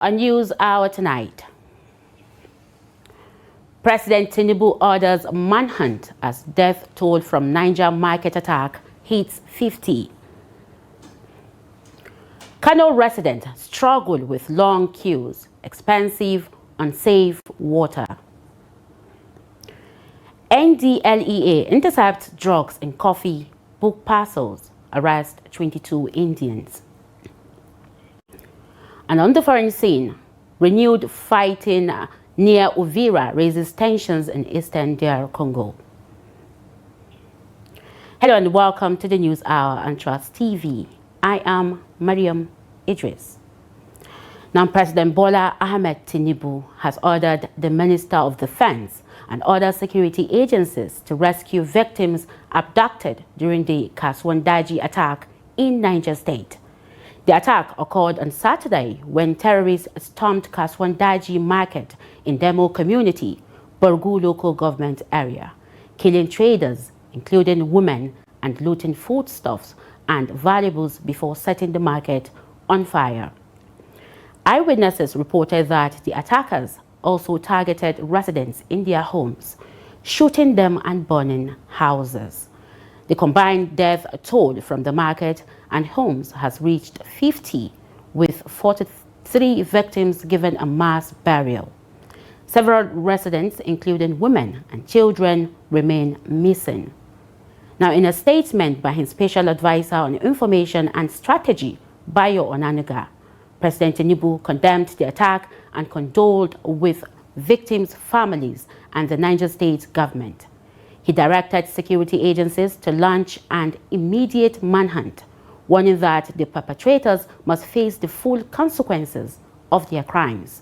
A news hour tonight. President Tinubu orders manhunt as death toll from Niger market attack hits 50. Kano residents struggle with long queues, expensive, unsafe water. NDLEA intercepts drugs in coffee, book parcels, arrest 22 Indians. And on the foreign scene, renewed fighting near Uvira raises tensions in eastern DR Congo. Hello and welcome to the News Hour on Trust TV. I am Mariam Idris. Now, President Bola Ahmed Tinubu has ordered the Minister of Defense and other security agencies to rescue victims abducted during the Kaswandaji attack in Niger State. The attack occurred on Saturday when terrorists stormed Kaswandaji Market in Demo Community, Borgu local government area, killing traders, including women, and looting foodstuffs and valuables before setting the market on fire. Eyewitnesses reported that the attackers also targeted residents in their homes, shooting them and burning houses. The combined death toll from the market and homes has reached 50, with 43 victims given a mass burial. Several residents, including women and children, remain missing. Now, in a statement by his special advisor on information and strategy, Bayo Onanuga, President Tinubu condemned the attack and condoled with victims' families and the Niger State government. He directed security agencies to launch an immediate manhunt, warning that the perpetrators must face the full consequences of their crimes.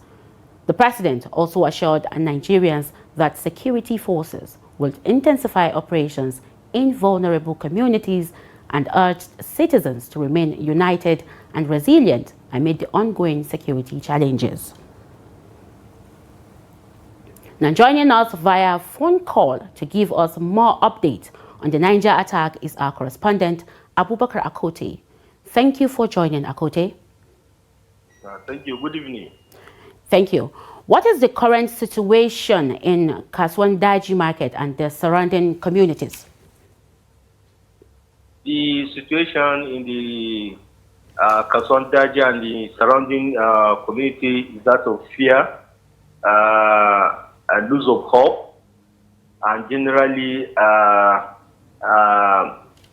The president also assured Nigerians that security forces will intensify operations in vulnerable communities and urged citizens to remain united and resilient amid the ongoing security challenges. Now, joining us via phone call to give us more updates on the Niger attack is our correspondent, Abubakar Akote. Thank you for joining, Akote. Thank you. Good evening. Thank you. What is the current situation in Kaswandaji Market and the surrounding communities? The situation in the Kaswandaji and the surrounding community is that of fear, a loss of hope, and generally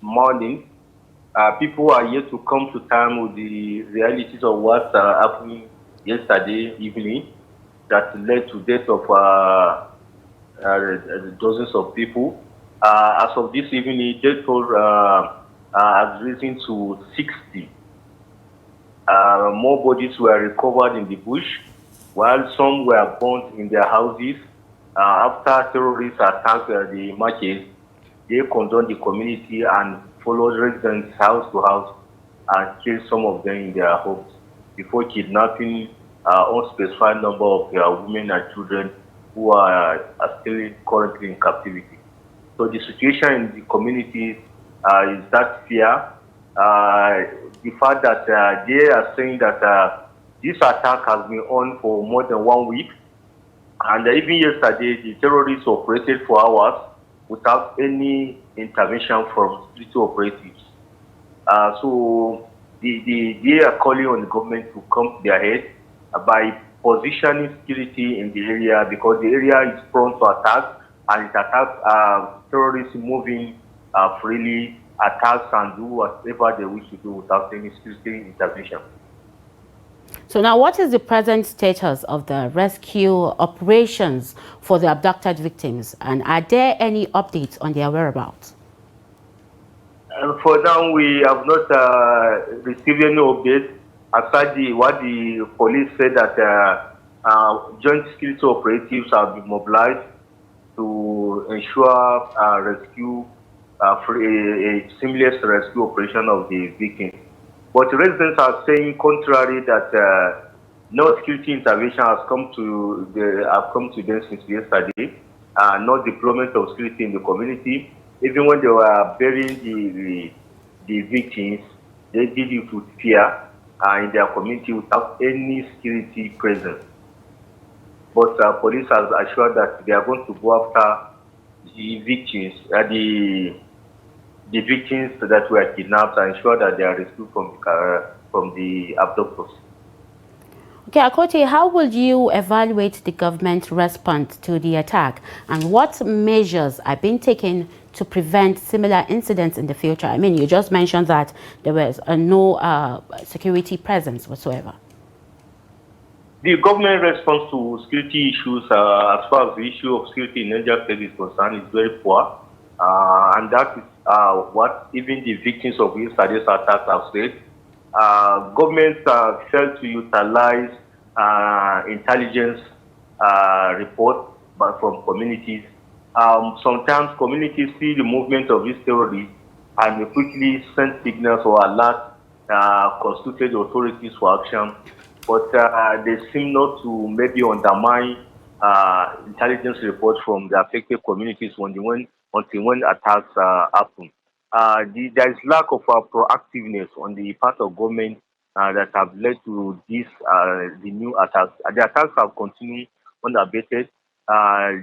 mourning. People are yet to come to terms with the realities of what happened yesterday evening that led to death of dozens of people. As of this evening, death toll has risen to 60. More bodies were recovered in the bush, while some were burnt in their houses. After terrorists attacked the market, they condemned the community and followed residents house to house and killed some of them in their homes before kidnapping unspecified number of women and children who are still currently in captivity. So the situation in the communities is that fear. The fact that they are saying that this attack has been on for more than 1 week, and even yesterday the terrorists operated for hours without any intervention from security operatives. So they are calling on the government to come to their head by positioning security in the area, because the area is prone to attack, and it attacks terrorists moving freely, attacks and do whatever they wish to do without any security intervention. So now, what is the present status of the rescue operations for the abducted victims, and are there any updates on their whereabouts? For now, we have not received any updates. Aside what the police said, that joint security operatives have been mobilized to ensure rescue, a seamless rescue operation of the victims. But residents are saying contrary, that no security intervention has come to them since yesterday. No deployment of security in the community. Even when they were burying the victims, they did it with fear. in their community without any security presence. But police has assured that they are going to go after the victims, the victims that were kidnapped, and ensure that they are rescued from the abductors. Okay, Akote, how will you evaluate the government's response to the attack, and what measures are being taken to prevent similar incidents in the future? I mean, you just mentioned that there was no security presence whatsoever. The government response to security issues, as far as the issue of security in Niger State is concerned, is very poor, and that is what even the victims of yesterday's attacks have said. Governments failed to utilize intelligence reports from communities. Sometimes communities see the movement of these terrorists and they quickly send signals or alert constituted authorities for action, but they seem not to maybe undermine intelligence reports from the affected communities until when attacks happen. There is lack of proactiveness on the part of government that have led to this the new attacks. The attacks have continued unabated.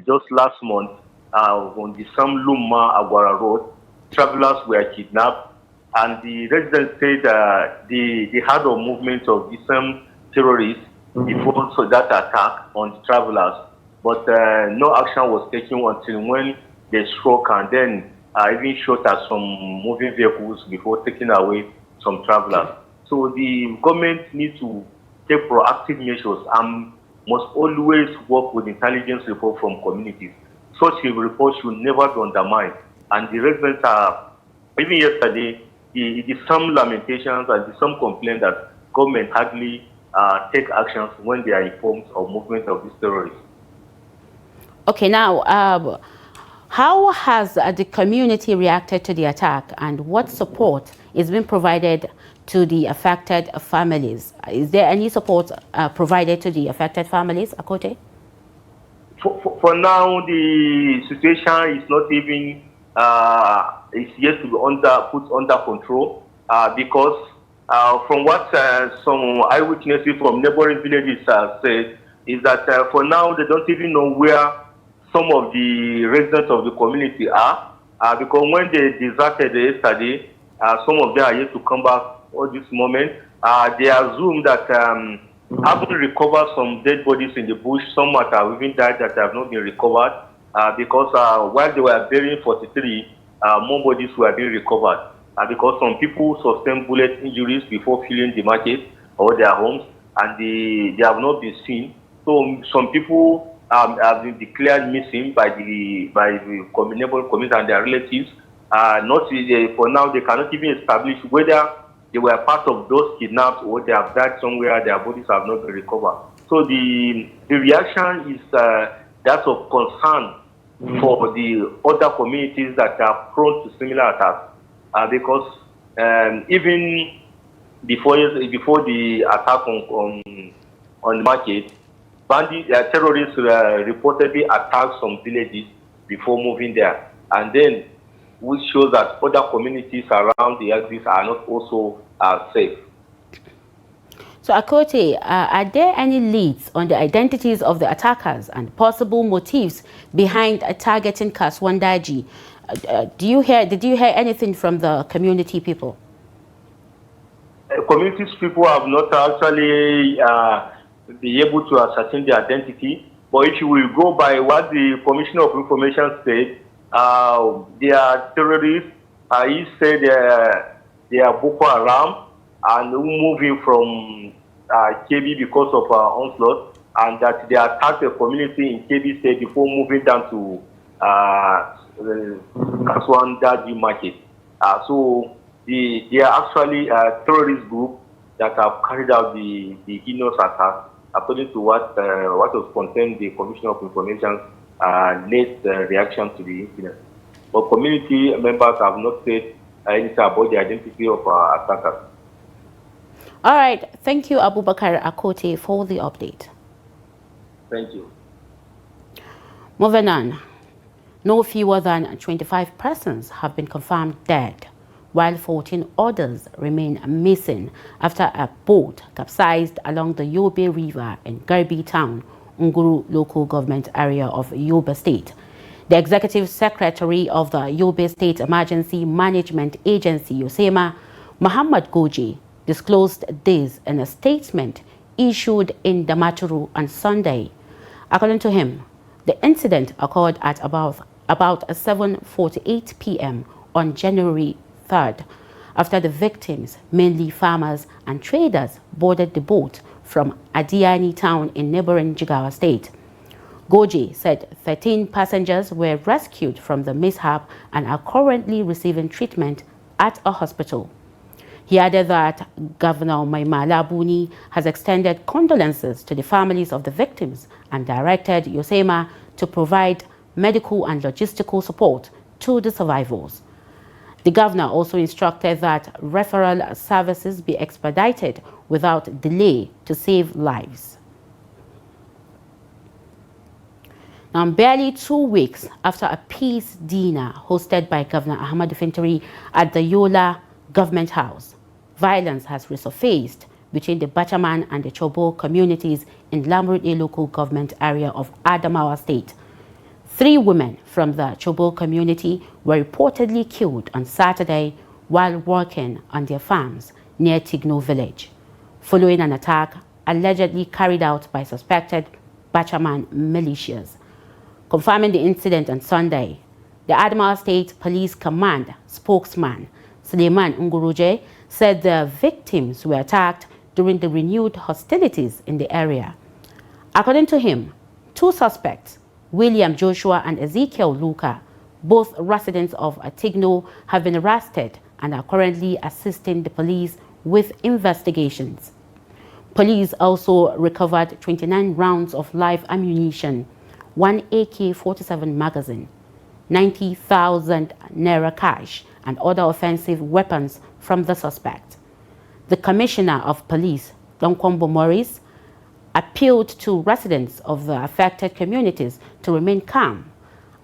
Just last month, on the Sam Luma Agwara Road, travelers were kidnapped, and the residents said they had a movement of the same terrorists before that attack on the travelers, but no action was taken until when they struck and then even shot at some moving vehicles before taking away some travelers. So the government needs to take proactive measures and must always work with intelligence report from communities. Such a report should never be undermined. And the residents are, even yesterday, it is some lamentations and some complaints that government hardly take actions when they are informed of movement of these terrorists. Okay, now, how has the community reacted to the attack, and what support is being provided to the affected families? Is there any support provided to the affected families, Akote? For now, the situation is not even is yet to be put under control because from what some eyewitnesses from neighboring villages said is that for now they don't even know where some of the residents of the community are because when they deserted yesterday, some of them are yet to come back at this moment. They assume that having recovered some dead bodies in the bush, some that have even died that have not been recovered because while they were burying 43, more bodies were being recovered because some people sustained bullet injuries before fleeing the market or their homes, and they have not been seen. So some people have been declared missing by the neighboring community and their relatives. For now, they cannot even establish whether they were part of those kidnapped or they have died somewhere. Their bodies have not been recovered. So the reaction is that of concern for the other communities that are prone to similar attacks, because even before the attack on the market, terrorists reportedly attacked some villages before moving there, and then which shows that other communities around the axis are not also safe. So, Akote, are there any leads on the identities of the attackers and possible motives behind targeting Kaswandaji? Did you hear anything from the community people? Communities people have not actually been able to ascertain the identity, but if you will go by what the Commissioner of Information said, they are terrorists. He said they are Boko Haram and moving from KB because of onslaught, and that they attacked the community in KB State before moving down to Kaswandaji market. So they are actually a terrorist group that have carried out the heinous attack, according to what was contained in the Commission of Information late reaction to the incident. But community members have not said anything about the identity of attackers. All right. Thank you, Abubakar Akote, for the update. Thank you. Moving on. No fewer than 25 persons have been confirmed dead, while 14 others remain missing after a boat capsized along the Yobe River in Garbi Town, Nguru local government area of Yobe State. The executive secretary of the Yobe State Emergency Management Agency, Yosema, Muhammad Goji, disclosed this in a statement issued in Damaturu on Sunday. According to him, the incident occurred at about 7:48 p.m. on January 3rd, after the victims, mainly farmers and traders, boarded the boat from Adiani town in neighboring Jigawa State. Goji said 13 passengers were rescued from the mishap and are currently receiving treatment at a hospital. He added that Governor Maimala Buni has extended condolences to the families of the victims and directed Yosema to provide medical and logistical support to the survivors. The governor also instructed that referral services be expedited without delay to save lives. Now, barely 2 weeks after a peace dinner hosted by Governor Ahmadu Fintiri at the Yola Government House, violence has resurfaced between the Bachaman and the Chobo communities in Lamurde local government area of Adamawa State. 3 women from the Chobo community were reportedly killed on Saturday while working on their farms near Tigno village, following an attack allegedly carried out by suspected Bachaman militias. Confirming the incident on Sunday, the Adamawa State Police Command spokesman Suleiman Nguruje said the victims were attacked during the renewed hostilities in the area. According to him, 2 suspects, William Joshua and Ezekiel Luka, both residents of Tigno, have been arrested and are currently assisting the police with investigations. Police also recovered 29 rounds of live ammunition, 1 AK-47 magazine, 90,000 naira cash, and other offensive weapons from the suspect. The Commissioner of Police, Donkombo Morris, appealed to residents of the affected communities to remain calm,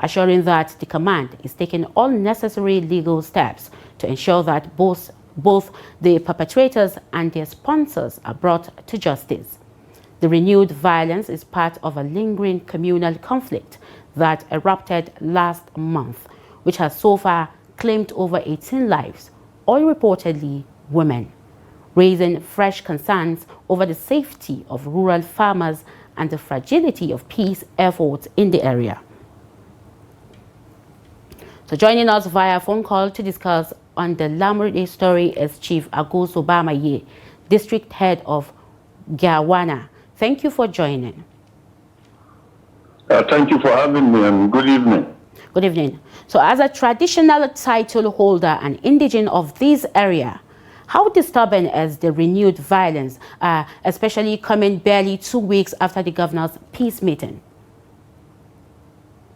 assuring that the command is taking all necessary legal steps to ensure that both the perpetrators and their sponsors are brought to justice. The renewed violence is part of a lingering communal conflict that erupted last month, which has so far claimed over 18 lives, all reportedly women, raising fresh concerns over the safety of rural farmers and the fragility of peace efforts in the area. So joining us via phone call to discuss on the Lamurde story is Chief Agoso Bamaye, District Head of Gawana. Thank you for joining. Thank you for having me, and good evening. Good evening. So as a traditional title holder and indigene of this area, how disturbing is the renewed violence, especially coming barely 2 weeks after the governor's peace meeting?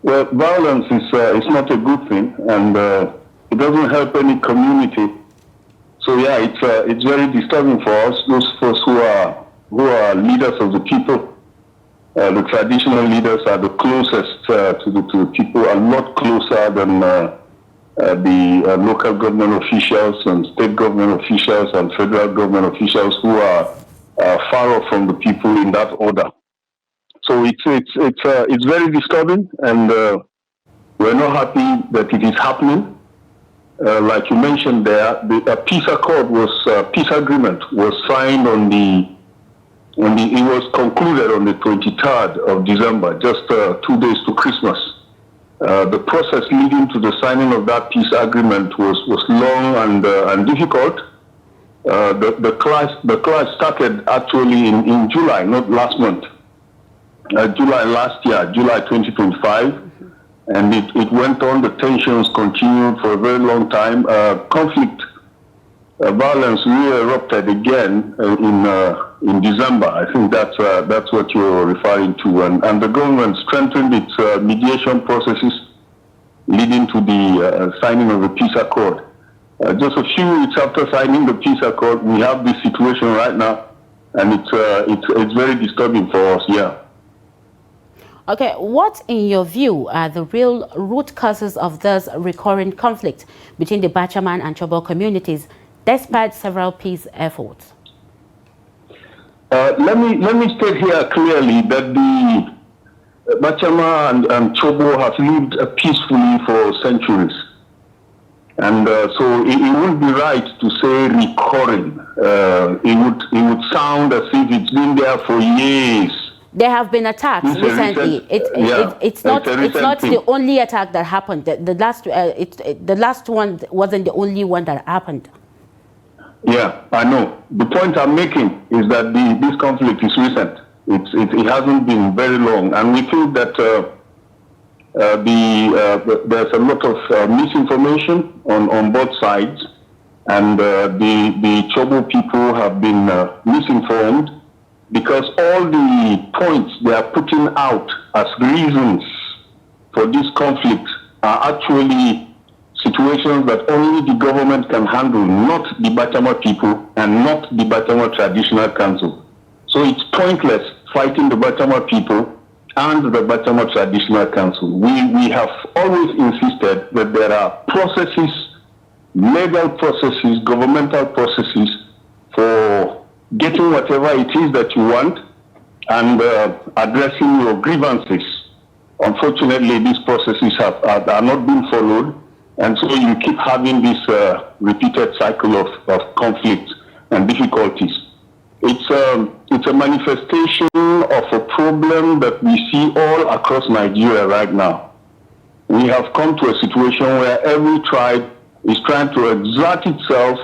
Well, violence is not a good thing, and it doesn't help any community. So yeah, it's very disturbing for us, those of us who are leaders of the people. The traditional leaders are the closest to the people, a lot closer than the local government officials and state government officials and federal government officials who are far off from the people in that order. So it's very disturbing, and we're not happy that it is happening. Like you mentioned there, the peace agreement was signed it was concluded on the 23rd of December, just 2 days to Christmas. The process leading to the signing of that peace agreement was long and difficult. The clash started actually in July, not last month. July last year, July 2025, and it went on. The tensions continued for a very long time. Conflict, violence re-erupted again in December. I think that's what you're referring to, and the government strengthened its mediation processes leading to the signing of the peace accord. Just a few weeks after signing the peace accord, we have this situation right now, and it's very disturbing for us. Yeah. Okay, what, in your view, are the real root causes of this recurring conflict between the Bachaman and Chobal communities, despite several peace efforts? Let me state here clearly that the Bachama and Chobo have lived peacefully for centuries. And so it wouldn't be right to say recurring. It would sound as if it's been there for years. There have been attacks recently. It's not the only attack that happened. The last one wasn't the only one that happened. Yeah, I know. The point I'm making is that this conflict is recent. It hasn't been very long, and we think that there's a lot of misinformation on both sides, and the Chobo people have been misinformed, because all the points they are putting out as reasons for this conflict are actually situations that only the government can handle, not the Bachama people and not the Bachama Traditional Council. So it's pointless fighting the Bachama people and the Bachama Traditional Council. We have always insisted that there are processes, legal processes, governmental processes for getting whatever it is that you want and addressing your grievances. Unfortunately, these processes are not being followed, and so you keep having this repeated cycle of conflict and difficulties. It's a manifestation of a problem that we see all across Nigeria right now. We have come to a situation where every tribe is trying to exert itself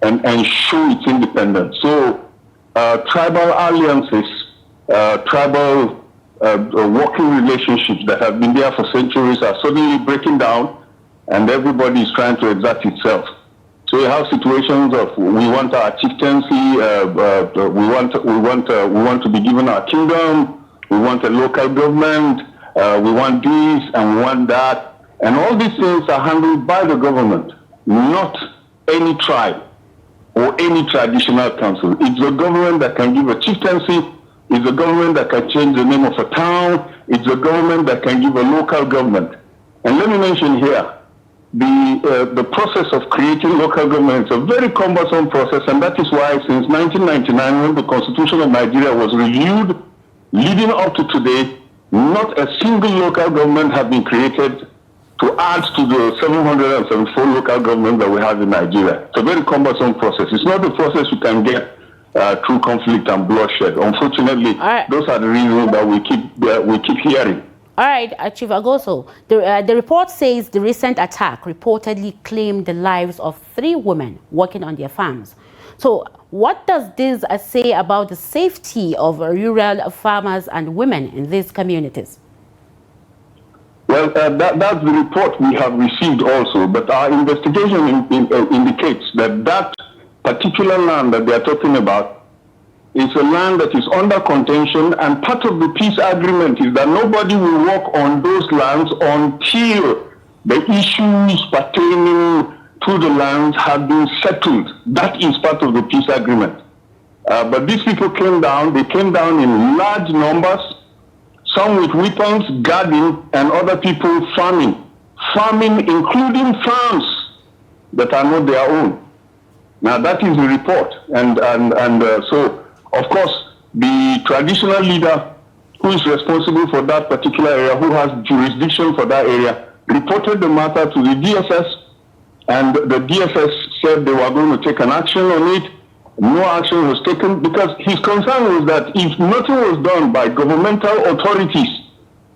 and show its independence. So tribal alliances, tribal working relationships that have been there for centuries are suddenly breaking down, and everybody is trying to exert itself. So we have situations of we want our chieftaincy, we want to be given our kingdom, we want a local government, we want this and we want that, and all these things are handled by the government, not any tribe or any traditional council. It's the government that can give a chieftaincy, it's the government that can change the name of a town, it's the government that can give a local government. And let me mention here, the process of creating local government is a very cumbersome process, and that is why since 1999, when the Constitution of Nigeria was reviewed, leading up to today, not a single local government has been created to add to the 774 local governments that we have in Nigeria. It's a very cumbersome process. It's not a process you can get through conflict and bloodshed. Unfortunately, those are the reasons that we keep hearing. All right, Chief Agoso, the report says the recent attack reportedly claimed the lives of 3 women working on their farms. So what does this say about the safety of rural farmers and women in these communities? Well, that's the report we have received also, but our investigation indicates that that particular land that they are talking about is a land that is under contention, and part of the peace agreement is that nobody will work on those lands until the issues pertaining to the lands have been settled. That is part of the peace agreement. But these people came down, they came down in large numbers, some with weapons, guarding, and other people farming. Farming, including farms that are not their own. Now that is the report. So, of course, the traditional leader who is responsible for that particular area, who has jurisdiction for that area, reported the matter to the DSS, and the DSS said they were going to take an action on it. No action was taken because his concern was that if nothing was done by governmental authorities,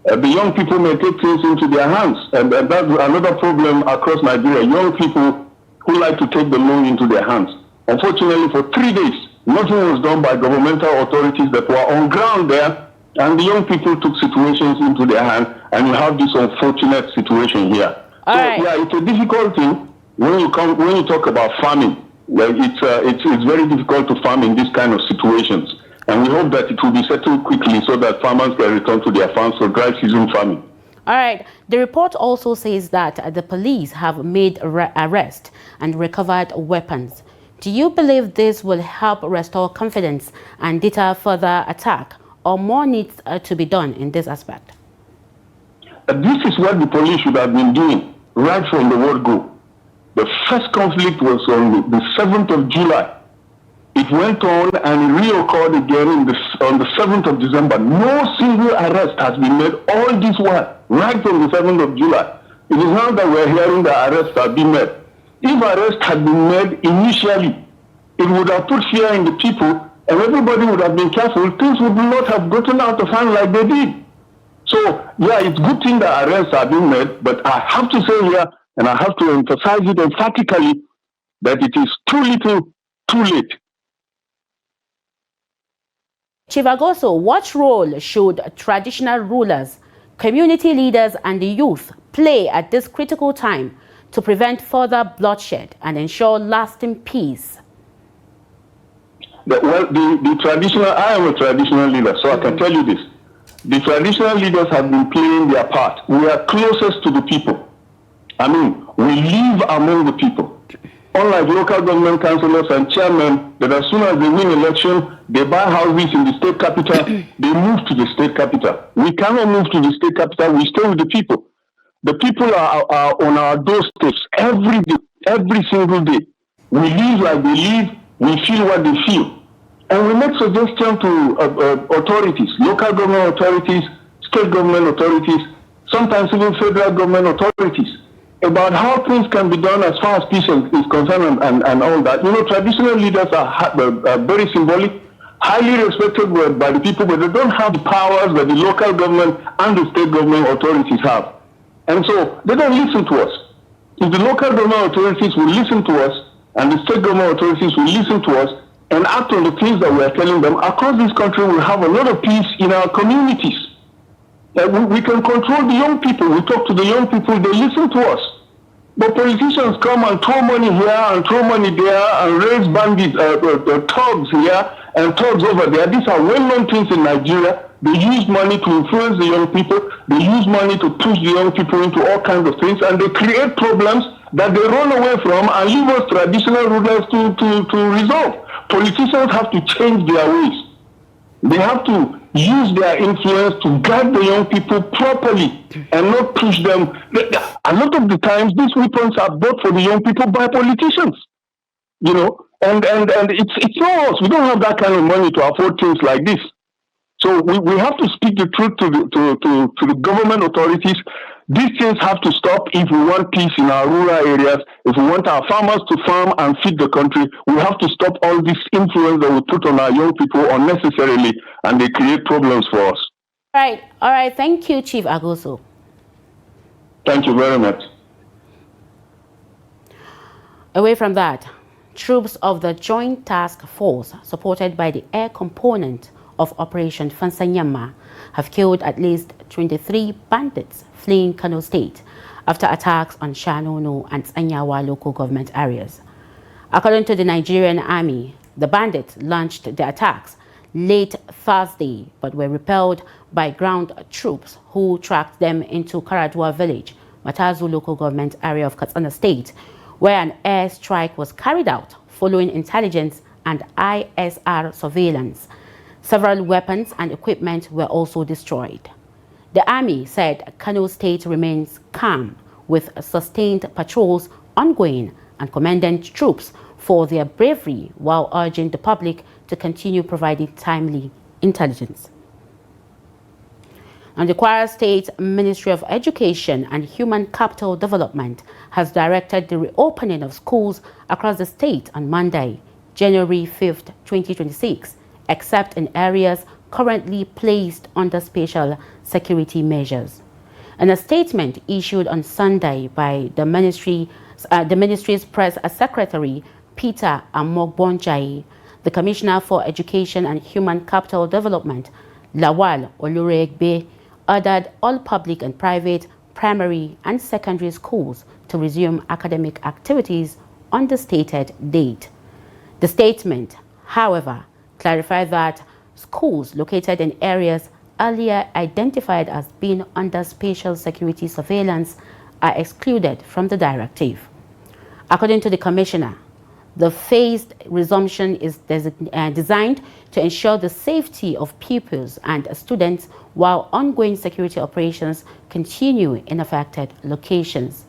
the young people may take things into their hands. And that's another problem across Nigeria, young people who like to take the law into their hands. Unfortunately, for 3 days, nothing was done by governmental authorities that were on ground there, and the young people took situations into their hands, and you have this unfortunate situation here. Yeah, it's a difficult thing when you talk about farming. Well, it's very difficult to farm in this kind of situations, and we hope that it will be settled quickly so that farmers can return to their farms for dry season farming. All right. The report also says that the police have made arrests and recovered weapons. Do you believe this will help restore confidence and deter further attack, or more needs to be done in this aspect? This is what the police should have been doing right from the word go. The first conflict was on the 7th of July. It went on and it reoccurred again on the 7th of December. No single arrest has been made all this while, right from the 7th of July. It is now that we're hearing that arrests have been made. If arrests had been made initially, it would have put fear in the people and everybody would have been careful. Things would not have gotten out of hand like they did. So, yeah, it's a good thing that arrests are being made, but I have to say here, and I have to emphasize it emphatically, that it is too little, too late. Chief Agoso, what role should traditional rulers, community leaders, and the youth play at this critical time to prevent further bloodshed and ensure lasting peace? Well, the traditional, I am a traditional leader, so I can tell you this. The traditional leaders have been playing their part. We are closest to the people. I mean, we live among the people. Unlike local government councillors and chairmen, that as soon as they win election, they buy houses in the state capital, they move to the state capital. We cannot move to the state capital, we stay with the people. The people are on our doorsteps every day, every single day. We live like they live, we feel what they feel. And we make suggestions to authorities, local government authorities, state government authorities, sometimes even federal government authorities, about how things can be done as far as peace is concerned and all that. You know, traditional leaders are very symbolic, highly respected by the people, but they don't have the powers that the local government and the state government authorities have. And so they don't listen to us. If the local government authorities will listen to us and the state government authorities will listen to us and act on the things that we are telling them, across this country we'll have a lot of peace in our communities. We can control the young people. We talk to the young people, they listen to us. But politicians come and throw money here and throw money there and raise bandits, thugs here and thugs over there. These are well-known things in Nigeria. They use money to influence the young people. They use money to push the young people into all kinds of things, and they create problems that they run away from and leave us traditional rulers to resolve. Politicians have to change their ways. They have to use their influence to guide the young people properly and not push them. A lot of the times, these weapons are bought for the young people by politicians, you know, and it's not us. We don't have that kind of money to afford things like this. So we have to speak the truth to the government authorities. These things have to stop if we want peace in our rural areas. If we want our farmers to farm and feed the country, we have to stop all this influence that we put on our young people unnecessarily, and they create problems for us. All right. Thank you, Chief Agoso. Thank you very much. Away from that, troops of the Joint Task Force, supported by the air component of Operation Fansanyama, have killed at least 23 bandits fleeing Kano State after attacks on Shanono and Anyawa local government areas. According to the Nigerian army, the bandits launched the attacks late Thursday but were repelled by ground troops who tracked them into Karadua village, Matazu local government area of Katsina State, where an air strike was carried out following intelligence and ISR surveillance. Several weapons and equipment were also destroyed. The army said Kano State remains calm with sustained patrols ongoing and commended troops for their bravery while urging the public to continue providing timely intelligence. And the Kwara State Ministry of Education and Human Capital Development has directed the reopening of schools across the state on Monday, January 5th, 2026, except in areas currently placed under special security measures. In a statement issued on Sunday by the ministry's press secretary, Peter Amogbonjai, the Commissioner for Education and Human Capital Development, Lawal Oluregbe, ordered all public and private primary and secondary schools to resume academic activities on the stated date. The statement, however, clarified that schools located in areas earlier identified as being under special security surveillance are excluded from the directive. According to the Commissioner, The phased resumption is designed to ensure the safety of pupils and students while ongoing security operations continue in affected locations.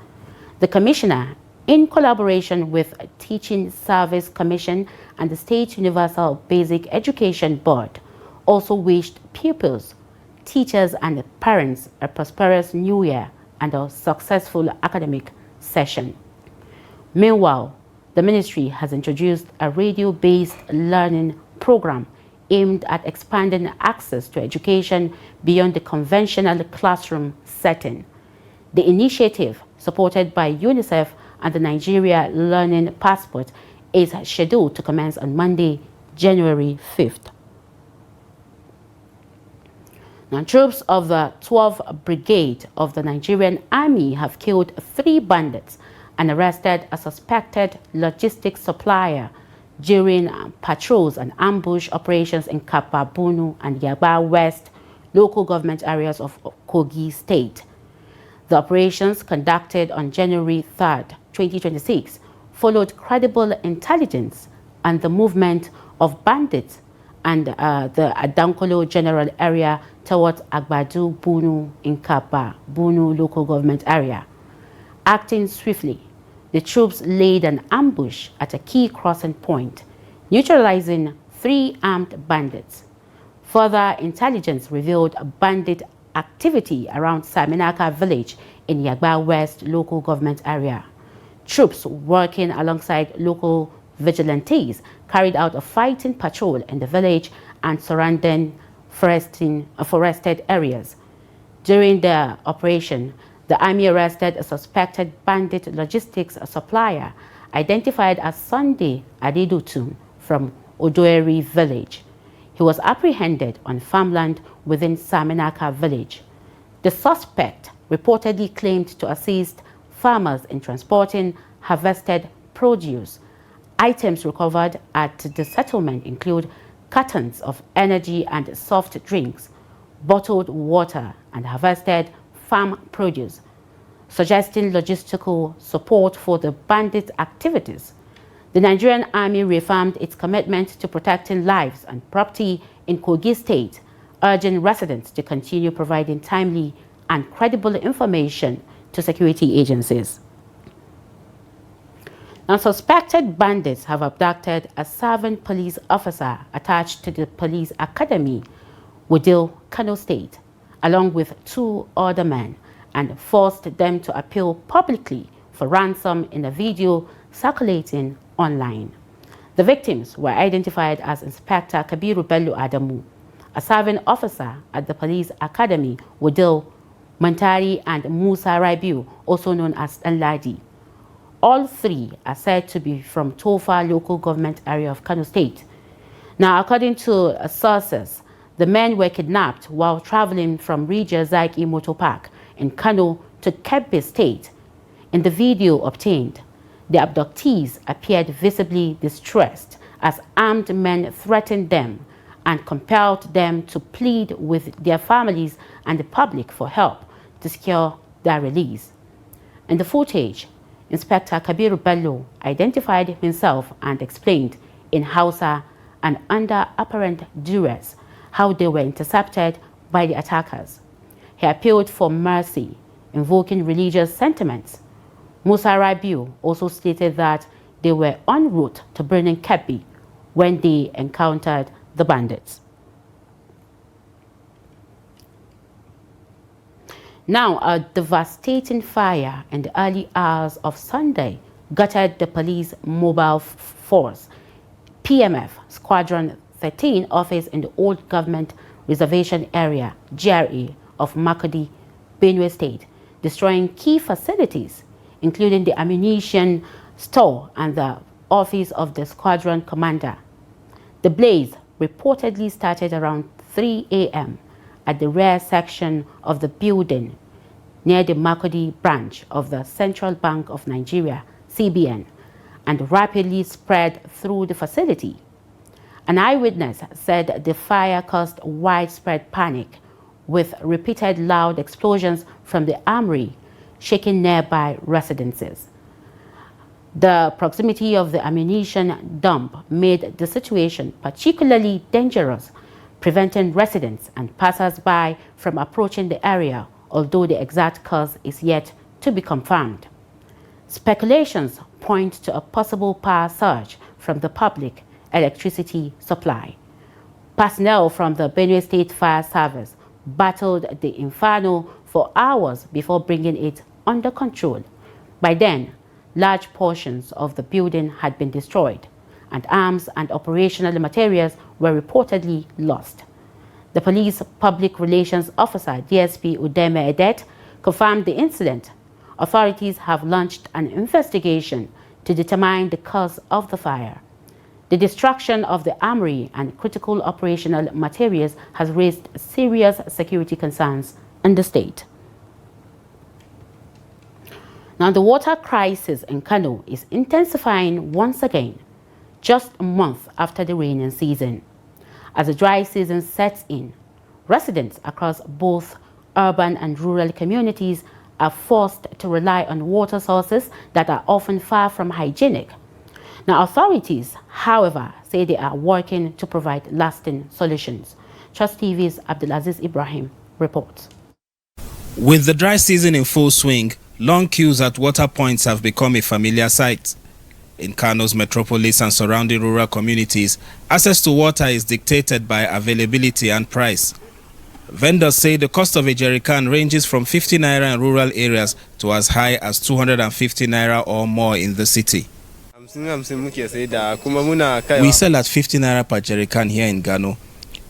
The Commissioner, in collaboration with Teaching Service Commission and the State Universal Basic Education Board, also wished pupils, teachers and parents a prosperous new year and a successful academic session. Meanwhile, the ministry has introduced a radio-based learning program aimed at expanding access to education beyond the conventional classroom setting. The initiative, supported by UNICEF and the Nigeria Learning Passport, is scheduled to commence on Monday, January 5th. Now, troops of the 12th Brigade of the Nigerian Army have killed 3 bandits and arrested a suspected logistics supplier during patrols and ambush operations in Kapa, Benue, and Yaba West local government areas of Kogi State. The operations, conducted on January 3, 2026, followed credible intelligence and the movement of bandits and the Adankolo general area towards Agbadu Benue in Kapa, Benue local government area. Acting swiftly, the troops laid an ambush at a key crossing point, neutralizing 3 armed bandits. Further intelligence revealed bandit activity around Saminaka village in Yagba West local government area. Troops working alongside local vigilantes carried out a fighting patrol in the village and surrounding forested areas. During the operation, the army arrested a suspected bandit logistics supplier identified as Sunday Adedutun from Odoeri village. He was apprehended on farmland within Saminaka village. The suspect reportedly claimed to assist farmers in transporting harvested produce. Items recovered at the settlement include cartons of energy and soft drinks, bottled water, and harvested farm produce, suggesting logistical support for the bandit activities. The Nigerian Army reaffirmed its commitment to protecting lives and property in Kogi State, urging residents to continue providing timely and credible information to security agencies. Now, suspected bandits have abducted a serving police officer attached to the police academy, Wudil, Kano State, along with 2 other men, and forced them to appeal publicly for ransom in a video circulating online. The victims were identified as Inspector Kabiru Bello Adamu, a serving officer at the police academy, Wudil, Mantari, and Musa Rabiu, also known as Danladi. All 3 are said to be from Tofa local government area of Kano State. Now, according to sources, the men were kidnapped while traveling from Rijia Zaki Motor Park in Kano to Kebbi State. In the video obtained, the abductees appeared visibly distressed as armed men threatened them and compelled them to plead with their families and the public for help to secure their release. In the footage, Inspector Kabiru Bello identified himself and explained in Hausa and under apparent duress how they were intercepted by the attackers. He appealed for mercy, invoking religious sentiments. Musa Rabiu also stated that they were en route to burning Kebbi when they encountered the bandits. Now, a devastating fire in the early hours of Sunday gutted the police mobile force, PMF, Squadron 13 office in the Old Government Reservation Area, GRA, of Makodi, Benue State, destroying key facilities, including the ammunition store and the office of the squadron commander. The blaze reportedly started around 3 a.m. at the rear section of the building near the Makodi branch of the Central Bank of Nigeria, CBN, and rapidly spread through the facility. An eyewitness said the fire caused widespread panic, with repeated loud explosions from the armory, shaking nearby residences. The proximity of the ammunition dump made the situation particularly dangerous, preventing residents and passers-by from approaching the area, although the exact cause is yet to be confirmed. Speculations point to a possible power surge from the public electricity supply. Personnel from the Benue State Fire Service battled the inferno for hours before bringing it under control. By then, large portions of the building had been destroyed, and arms and operational materials were reportedly lost. The police public relations officer, DSP Udeme Edet, confirmed the incident. Authorities have launched an investigation to determine the cause of the fire. The destruction of the armory and critical operational materials has raised serious security concerns in the state. Now, the water crisis in Kano is intensifying once again, just a month after the rainy season. As the dry season sets in, residents across both urban and rural communities are forced to rely on water sources that are often far from hygienic. Now, authorities, however, say they are working to provide lasting solutions. Trust TV's Abdulaziz Ibrahim reports. With the dry season in full swing, long queues at water points have become a familiar sight. In Kano's metropolis and surrounding rural communities, access to water is dictated by availability and price. Vendors say the cost of a jerrycan ranges from 50 naira in rural areas to as high as 250 naira or more in the city. We sell at 50 naira per jerrycan here in Kano.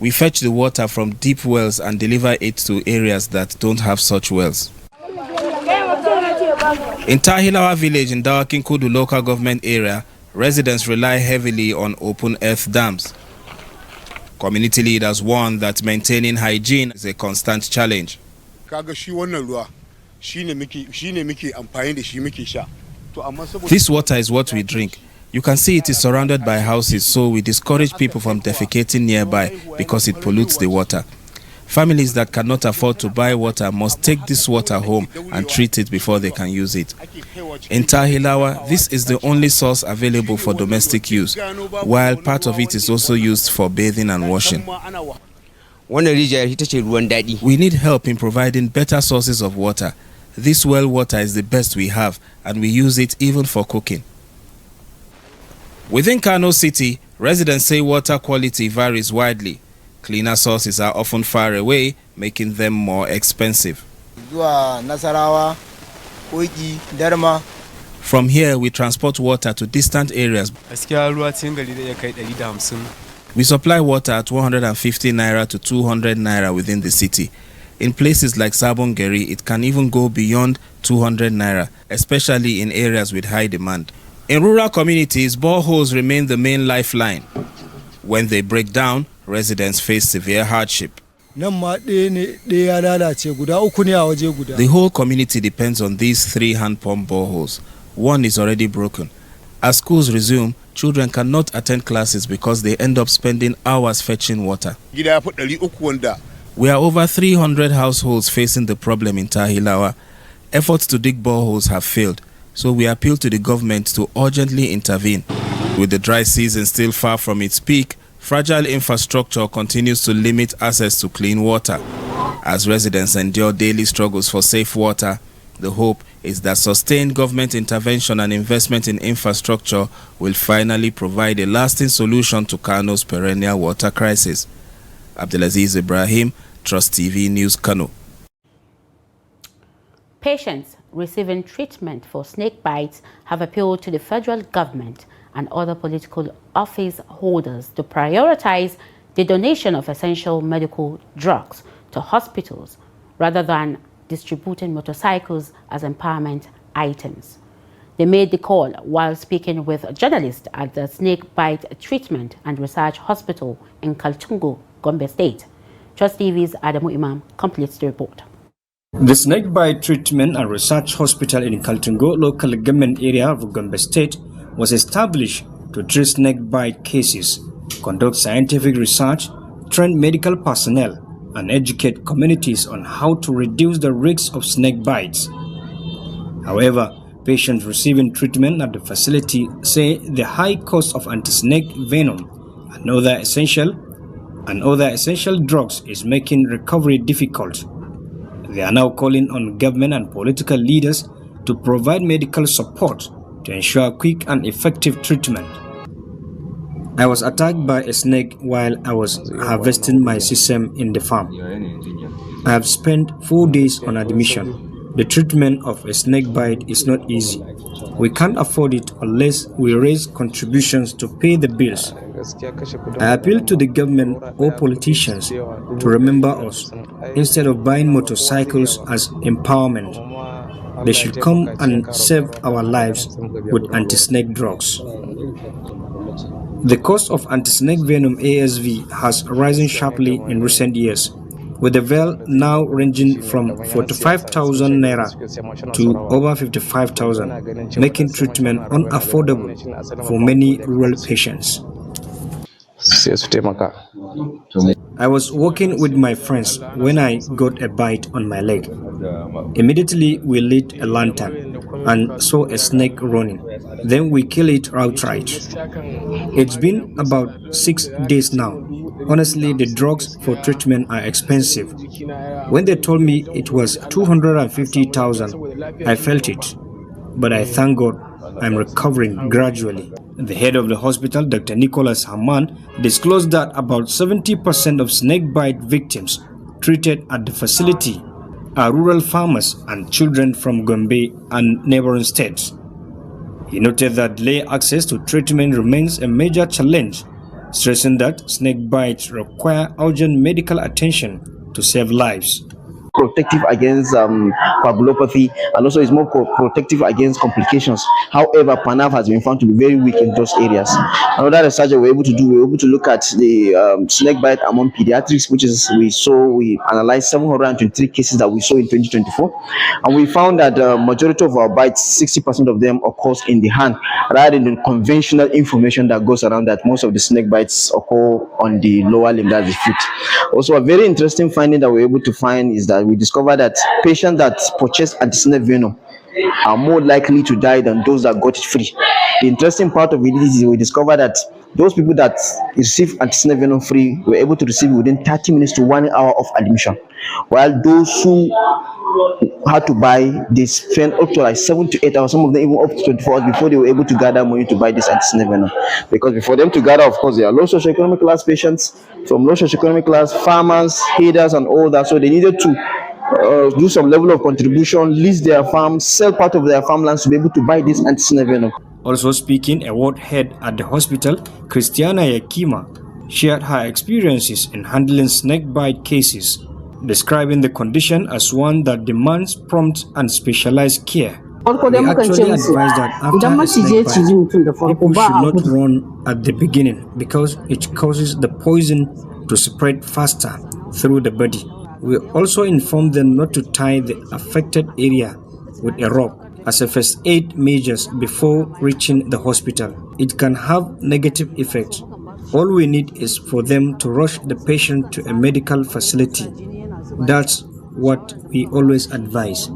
We fetch the water from deep wells and deliver it to areas that don't have such wells. In Tahilawa village in Dawakinkudu local government area, residents rely heavily on open earth dams. Community leaders warn that maintaining hygiene is a constant challenge. This water is what we drink. You can see it is surrounded by houses, so we discourage people from defecating nearby because it pollutes the water. Families that cannot afford to buy water must take this water home and treat it before they can use it. In Tahilawa, this is the only source available for domestic use, while part of it is also used for bathing and washing. We need help in providing better sources of water. This well water is the best we have, and we use it even for cooking. Within Kano City, residents say water quality varies widely. Cleaner sources are often far away, making them more expensive. From here, we transport water to distant areas. We supply water at 150 naira to 200 naira within the city. In places like Sabongeri, it can even go beyond 200 naira, especially in areas with high demand. In rural communities, boreholes remain the main lifeline. When they break down, residents face severe hardship. The whole community depends on these 3 hand pump boreholes. One is already broken. As schools resume, children cannot attend classes because they end up spending hours fetching water. We are over 300 households facing the problem in Tahilawa. Efforts to dig boreholes have failed, so we appeal to the government to urgently intervene. With the dry season still far from its peak, fragile infrastructure continues to limit access to clean water. As residents endure daily struggles for safe water, the hope is that sustained government intervention and investment in infrastructure will finally provide a lasting solution to Kano's perennial water crisis. Abdulaziz Ibrahim, Trust TV News, Kano. Patients receiving treatment for snake bites have appealed to the federal government and other political office holders to prioritize the donation of essential medical drugs to hospitals rather than distributing motorcycles as empowerment items. They made the call while speaking with journalists at the Snake Bite Treatment and Research Hospital in Kaltungo, Gombe State. Trust TV's Adamu Imam completes the report. The Snake Bite Treatment and Research Hospital in Kaltungo local government area of Gombe State was established to treat snake bite cases, conduct scientific research, train medical personnel, and educate communities on how to reduce the risks of snake bites. However, Patients receiving treatment at the facility say the high cost of anti-snake venom and other essential drugs is making recovery difficult. They are now calling on government and political leaders to provide medical support to ensure quick and effective treatment. I was attacked by a snake while I was harvesting my sesame in the farm. I have spent 4 days on admission. The treatment of a snake bite is not easy. We can't afford it unless we raise contributions to pay the bills. I appeal to the government or politicians to remember us instead of buying motorcycles as empowerment. They should come and save our lives with anti-snake drugs. The cost of anti-snake venom ASV has risen sharply in recent years, with the vial now ranging from 45,000 naira to over 55,000, making treatment unaffordable for many rural patients. I was walking with my friends when I got a bite on my leg. Immediately we lit a lantern and saw a snake running. Then we killed it outright. It's been about 6 days now. Honestly, the drugs for treatment are expensive. When they told me it was 250,000, I felt it. But I thank God I'm recovering gradually. The head of the hospital, Dr. Nicholas Haman, disclosed that about 70% of snakebite victims treated at the facility are rural farmers and children from Gombe and neighboring states. He noted that delayed access to treatment remains a major challenge, stressing that snake bites require urgent medical attention to save lives. Protective against coagulopathy, and also is more protective against complications. However, PANAF has been found to be very weak in those areas. Another research that we're able to look at the snake bite among pediatrics, which is we analyzed 723 cases that we saw in 2024, and we found that majority of our bites, 60% of them occurs in the hand, rather than the conventional information that goes around that most of the snake bites occur on the lower limb, that's the foot. Also, a very interesting finding that we're able to find is that we discovered that patients that purchase anti-snake venom are more likely to die than those that got it free. The interesting part of it is we discovered that those people that receive anti-snake venom free were able to receive within 30 minutes to 1 hour of admission, while those who had to buy, they spent up to like 7 to 8 hours, some of them even up to 24 hours before they were able to gather money to buy this anti-snake venom. Because before them to gather, of course, they are low socioeconomic class patients, from low socioeconomic class, farmers, headers, and all that. So they needed to do some level of contribution, lease their farms, sell part of their farmlands to be able to buy this anti-snake venom. Also speaking, a ward head at the hospital, Christiana Yakima, shared her experiences in handling snakebite cases, describing the condition as one that demands prompt and specialized care. We actually advise that after a snakebite, people should not run at the beginning because it causes the poison to spread faster through the body. We also inform them not to tie the affected area with a rope as a first aid measures before reaching the hospital. It can have negative effects. All we need is for them to rush the patient to a medical facility. That's what we always advise.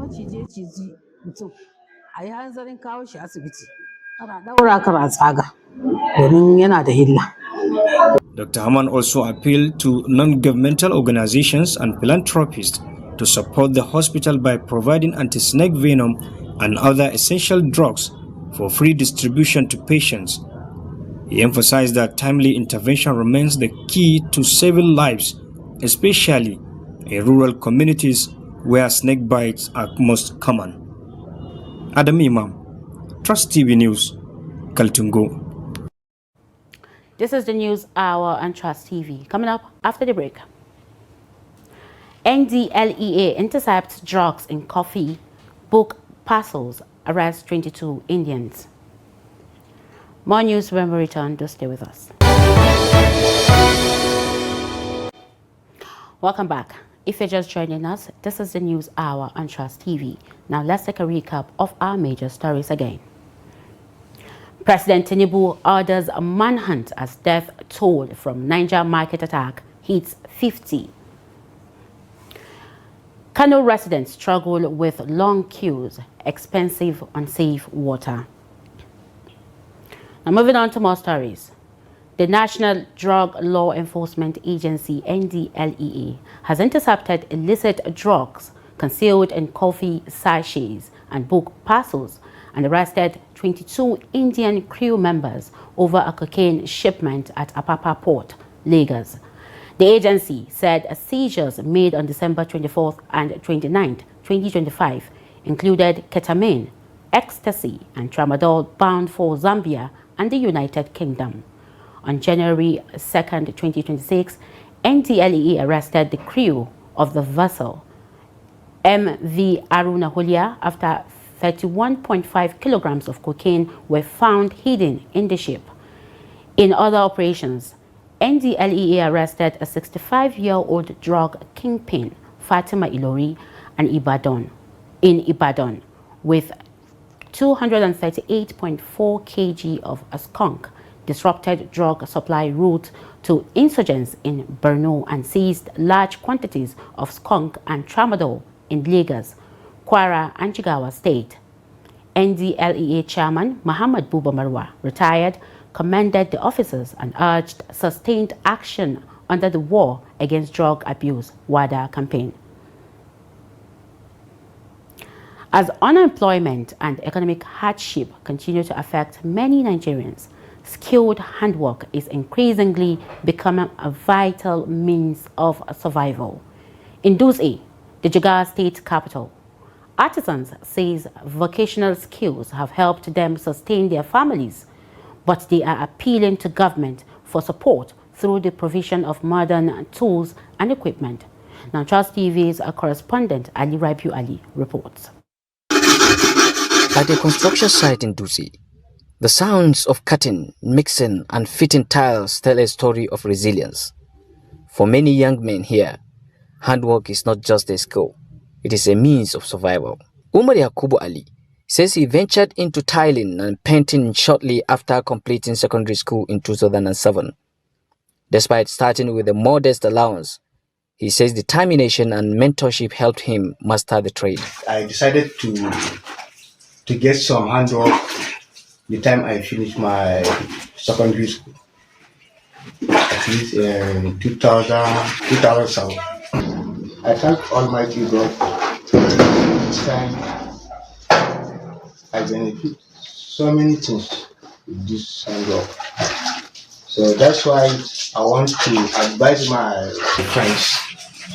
Dr. Haman also appealed to non-governmental organizations and philanthropists to support the hospital by providing anti-snake venom and other essential drugs for free distribution to patients. He emphasized that timely intervention remains the key to saving lives, especially in rural communities where snake bites are most common. Adam Imam, Trust TV News, Kaltungo. This is the News Hour on Trust TV. Coming up after the break. NDLEA intercepts drugs in coffee, book parcels, arrests 22 Indians. More news when we return. Do stay with us. Welcome back. If you're just joining us, this is the News Hour on Trust TV. Now let's take a recap of our major stories again. President Tinubu orders a manhunt as death toll from Niger market attack hits 50. Kano residents struggle with long queues, expensive, unsafe water. Now moving on to more stories. The National Drug Law Enforcement Agency, NDLEA, has intercepted illicit drugs concealed in coffee sachets and book parcels and arrested 22 Indian crew members over a cocaine shipment at Apapa Port, Lagos. The agency said seizures made on December 24th and 29th, 2025 included ketamine, ecstasy, and tramadol bound for Zambia and the United Kingdom. On January 2nd, 2026, NDLEA arrested the crew of the vessel MV Aruna Hulia after 31.5 kilograms of cocaine were found hidden in the ship. In other operations, NDLEA arrested a 65-year-old drug kingpin, Fatima Ilori, in Ibadan, with 238.4 kg of a skunk, disrupted drug supply route to insurgents in Benue, and seized large quantities of skunk and tramadol in Lagos, Kwara, and Jigawa State. NDLEA Chairman Muhammad Buba Marwa, retired, commended the officers and urged sustained action under the War Against Drug Abuse (WADA) campaign. As unemployment and economic hardship continue to affect many Nigerians, skilled handwork is increasingly becoming a vital means of survival. In Dutse, the Jigawa state capital, Artisans says vocational skills have helped them sustain their families, but they are appealing to government for support through the provision of modern tools and equipment. Now, Trust TV's correspondent Ali Rabiu Ali reports. At a construction site in Dutse, the sounds of cutting, mixing, and fitting tiles tell a story of resilience. For many young men here, handwork is not just a skill, it is a means of survival. Umar Yakubu Ali says he ventured into tiling and painting shortly after completing secondary school in 2007. Despite starting with a modest allowance, he says determination and mentorship helped him master the trade. I decided to get some handwork the time I finished my secondary school, at least in 2007. I thank Almighty God. This time I benefit so many things with this handwork. So that's why I want to advise my friends.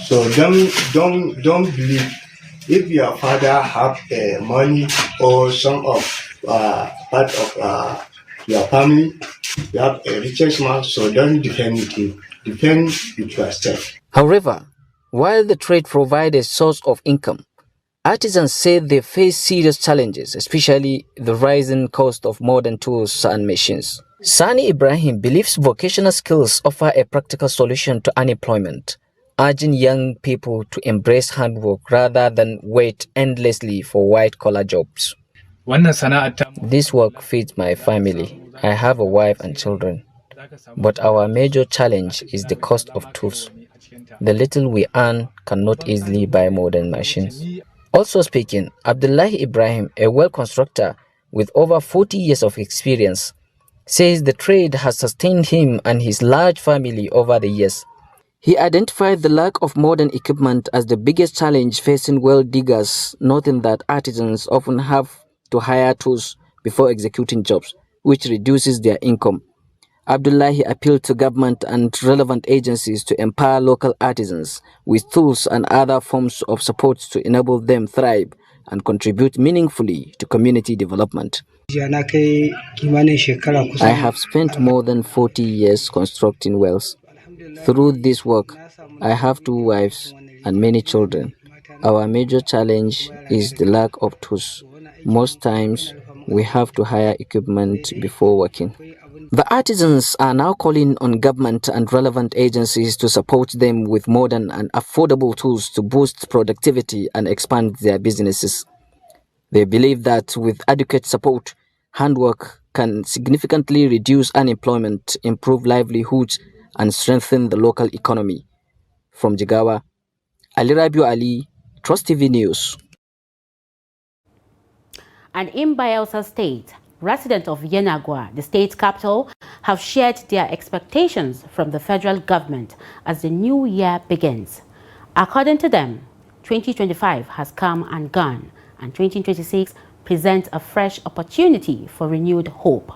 So don't believe if your father have money or some of part of your family, you have a richest man, so don't depend with you. Depend with yourself. However, while the trade provides a source of income, artisans say they face serious challenges, especially the rising cost of modern tools and machines. Sani Ibrahim believes vocational skills offer a practical solution to unemployment, urging young people to embrace handwork rather than wait endlessly for white-collar jobs. This work feeds my family. I have a wife and children. But our major challenge is the cost of tools. The little we earn cannot easily buy modern machines. Also speaking, Abdullahi Ibrahim, a well constructor with over 40 years of experience, says the trade has sustained him and his large family over the years. He identified the lack of modern equipment as the biggest challenge facing well diggers, noting that artisans often have to hire tools before executing jobs, which reduces their income. Abdullahi appealed to government and relevant agencies to empower local artisans with tools and other forms of support to enable them thrive and contribute meaningfully to community development. I have spent more than 40 years constructing wells. Through this work, I have 2 wives and many children. Our major challenge is the lack of tools. Most times, we have to hire equipment before working. The artisans are now calling on government and relevant agencies to support them with modern and affordable tools to boost productivity and expand their businesses. They believe that with adequate support, handwork can significantly reduce unemployment, improve livelihoods, and strengthen the local economy. From Jigawa, Ali Rabiu Ali, Trust TV News. And in Bayelsa State, residents of Yenagoa, the state capital, have shared their expectations from the federal government as the new year begins. According to them, 2025 has come and gone, and 2026 presents a fresh opportunity for renewed hope.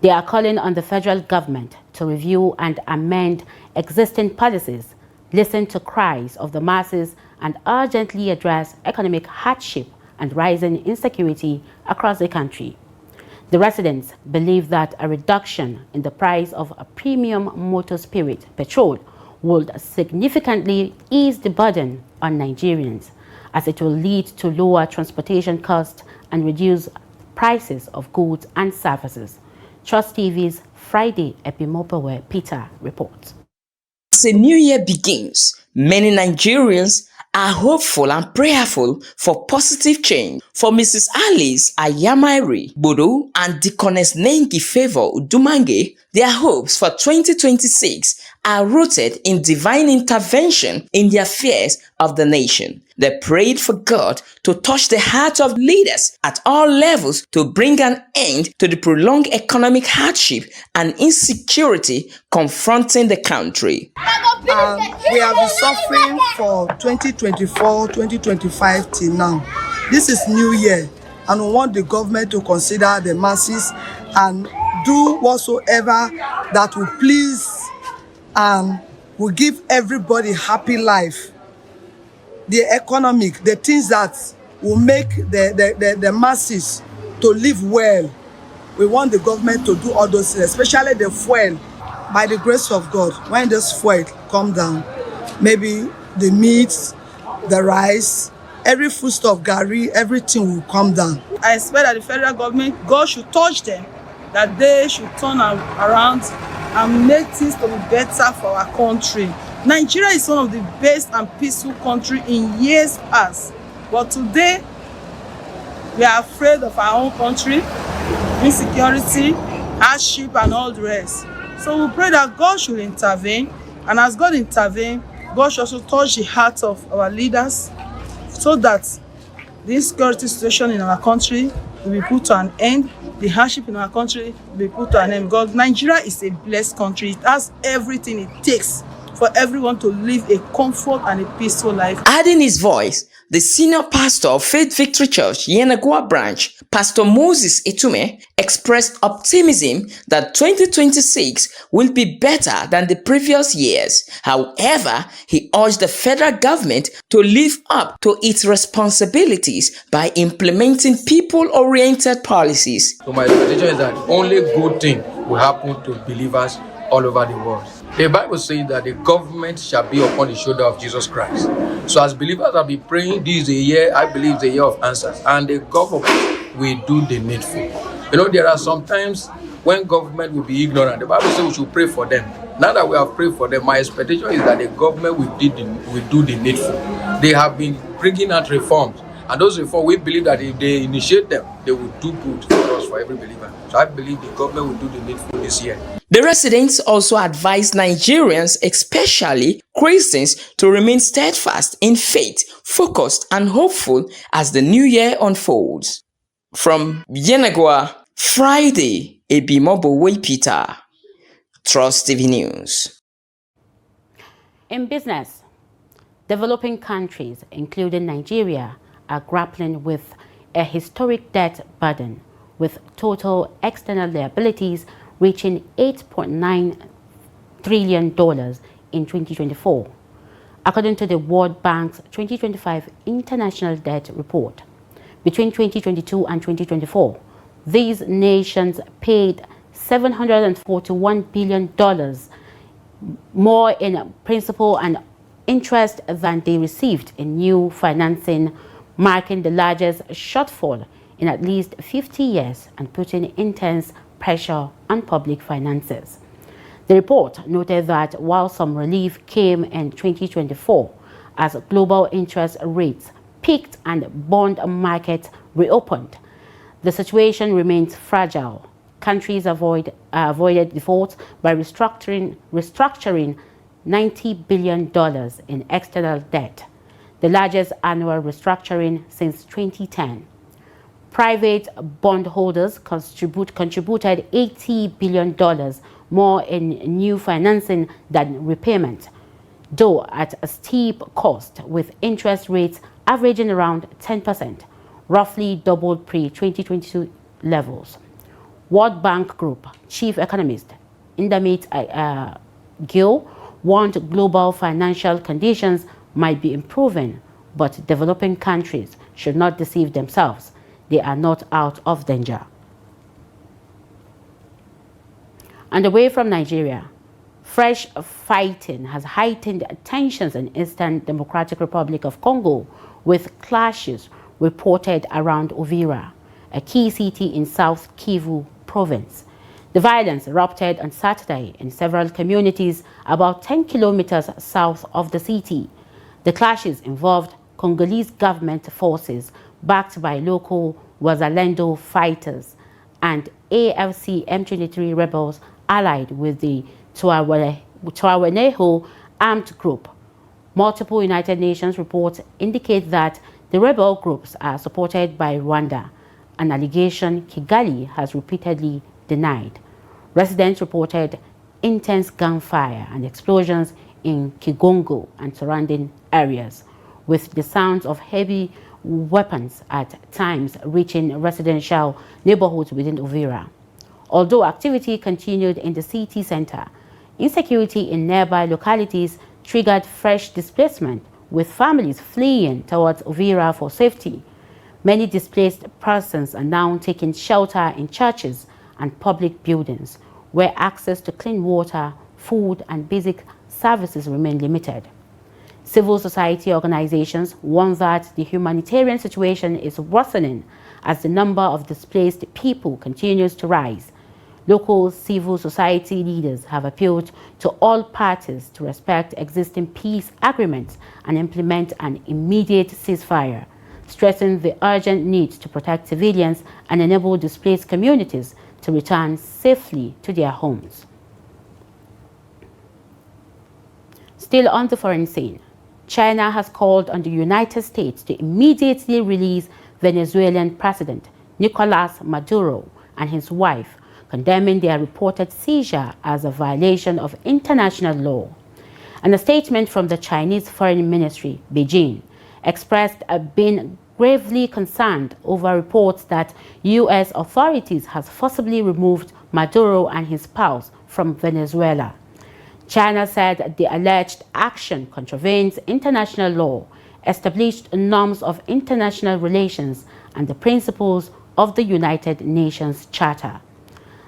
They are calling on the federal government to review and amend existing policies, listen to cries of the masses, and urgently address economic hardship and rising insecurity across the country. The residents believe that a reduction in the price of a premium motor spirit, petrol, would significantly ease the burden on Nigerians, as it will lead to lower transportation costs and reduce prices of goods and services. Trust TV's Friday Epimopewe Peter reports. As a new year begins, many Nigerians are hopeful and prayerful for positive change. For Mrs. Alice Ayamairi Bodo and Deaconess Nengi Favor Udumange, their hopes for 2026 are rooted in divine intervention in the affairs of the nation. They prayed for God to touch the hearts of leaders at all levels to bring an end to the prolonged economic hardship and insecurity confronting the country. We have been suffering for 2024, 2025 till now. This is New Year, and we want the government to consider the masses and do whatsoever that will please and will give everybody happy life. The economic, the things that will make the masses to live well. We want the government to do all those things, especially the fuel. By the grace of God, when this fuel come down, maybe the meats, the rice, every foodstuff, gari, everything will come down. I expect that the federal government, God should touch them, that they should turn around and make things to be better for our country. Nigeria is one of the best and peaceful countries in years past, but today we are afraid of our own country, insecurity, hardship, and all the rest. So we pray that God should intervene, and as God intervenes, God should also touch the hearts of our leaders so that the insecurity situation in our country will be put to an end, the hardship in our country will be put to an end. Because Nigeria is a blessed country. It has everything it takes for everyone to live a comfort and a peaceful life. Adding his voice, the senior pastor of Faith Victory Church, Yenagoa branch, Pastor Moses Etume, expressed optimism that 2026 will be better than the previous years. However, he urged the federal government to live up to its responsibilities by implementing people-oriented policies. So my expectation is that only good things will happen to believers all over the world. The Bible says that the government shall be upon the shoulder of Jesus Christ. So as believers have been praying, this is a year, I believe, the year of answers. And the government will do the needful. You know, there are some times when government will be ignorant. The Bible says we should pray for them. Now that we have prayed for them, my expectation is that the government will do the needful. They have been bringing out reforms. And those reforms, we believe that if they initiate them, they will do good for us, for every believer. So I believe the government will do the needful this year. The residents also advised Nigerians, especially Christians, to remain steadfast in faith, focused and hopeful as the new year unfolds. From Yenagoa, Friday, Epimopewe Peter, Trust TV News. In business, developing countries, including Nigeria, are grappling with a historic debt burden, with total external liabilities reaching $8.9 trillion in 2024, according to the World Bank's 2025 International Debt Report. Between 2022 and 2024, these nations paid $741 billion more in principal and interest than they received in new financing, marking the largest shortfall in at least 50 years and putting intense pressure on public finances. The report noted that while some relief came in 2024 as global interest rates peaked and bond markets reopened, the situation remains fragile. Countries avoided default by restructuring $90 billion in external debt. the largest annual restructuring since 2010. Private bondholders contributed $80 billion more in new financing than repayment, though at a steep cost, with interest rates averaging around 10%, roughly double pre-2022 levels. World Bank Group Chief Economist Indamit Gill warned global financial conditions might be improving, but developing countries should not deceive themselves. They are not out of danger. And away from Nigeria, fresh fighting has heightened tensions in Eastern Democratic Republic of Congo, with clashes reported around Uvira, a key city in South Kivu province. The violence erupted on Saturday in several communities about 10 kilometers south of the city. The clashes involved Congolese government forces backed by local Wazalendo fighters and AFC M23 rebels allied with the Twirwaneho armed group. Multiple United Nations reports indicate that the rebel groups are supported by Rwanda, an allegation Kigali has repeatedly denied. Residents reported intense gunfire and explosions in Kigongo and surrounding areas, with the sounds of heavy weapons at times reaching residential neighborhoods within Uvira. Although activity continued in the city center, insecurity in nearby localities triggered fresh displacement, with families fleeing towards Uvira for safety. Many displaced persons are now taking shelter in churches and public buildings, where access to clean water, food, and basic services remain limited. Civil society organizations warn that the humanitarian situation is worsening as the number of displaced people continues to rise. Local civil society leaders have appealed to all parties to respect existing peace agreements and implement an immediate ceasefire, stressing the urgent need to protect civilians and enable displaced communities to return safely to their homes. Still on the foreign scene, China has called on the United States to immediately release Venezuelan President Nicolas Maduro and his wife, condemning their reported seizure as a violation of international law. And a statement from the Chinese Foreign Ministry, Beijing, expressed being gravely concerned over reports that U.S. authorities have forcibly removed Maduro and his spouse from Venezuela. China said the alleged action contravenes international law, established norms of international relations, and the principles of the United Nations Charter.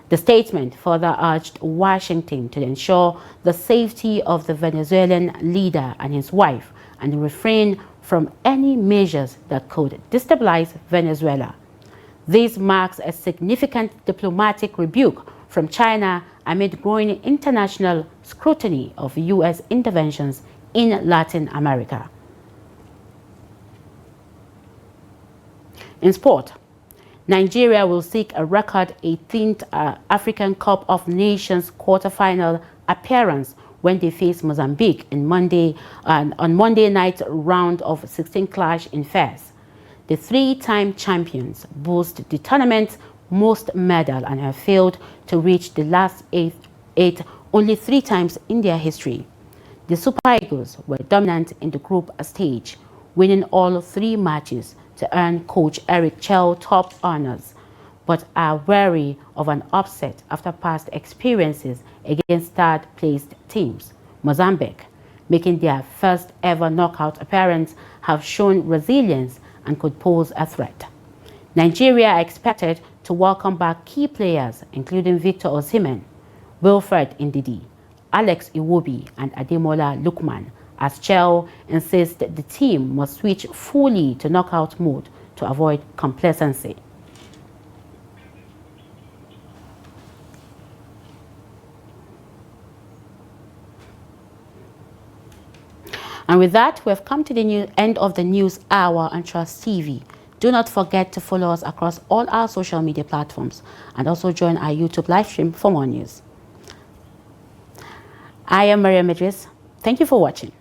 The statement further urged Washington to ensure the safety of the Venezuelan leader and his wife and refrain from any measures that could destabilize Venezuela. This marks a significant diplomatic rebuke from China amid growing international scrutiny of U.S. interventions in Latin America. In sport, Nigeria will seek a record 18th African Cup of Nations quarterfinal appearance when they face Mozambique on Monday night round of 16 clash in Fez. The three-time champions boast the tournament's most medal and have failed to reach the last eight only 3 times in their history. The Super Eagles were dominant in the group stage, winning all 3 matches to earn coach Eric Chell top honors, but are wary of an upset after past experiences against third-placed teams. Mozambique, making their first ever knockout appearance, have shown resilience and could pose a threat. Nigeria are expected to welcome back key players including Victor Osimhen, Wilfred Ndidi, Alex Iwobi, and Ademola Lookman, as Chell insists that the team must switch fully to knockout mode to avoid complacency. And with that, we have come to the end of the news hour on Trust TV. Do not forget to follow us across all our social media platforms and also join our YouTube live stream for more news. I am Maria Idris. Thank you for watching.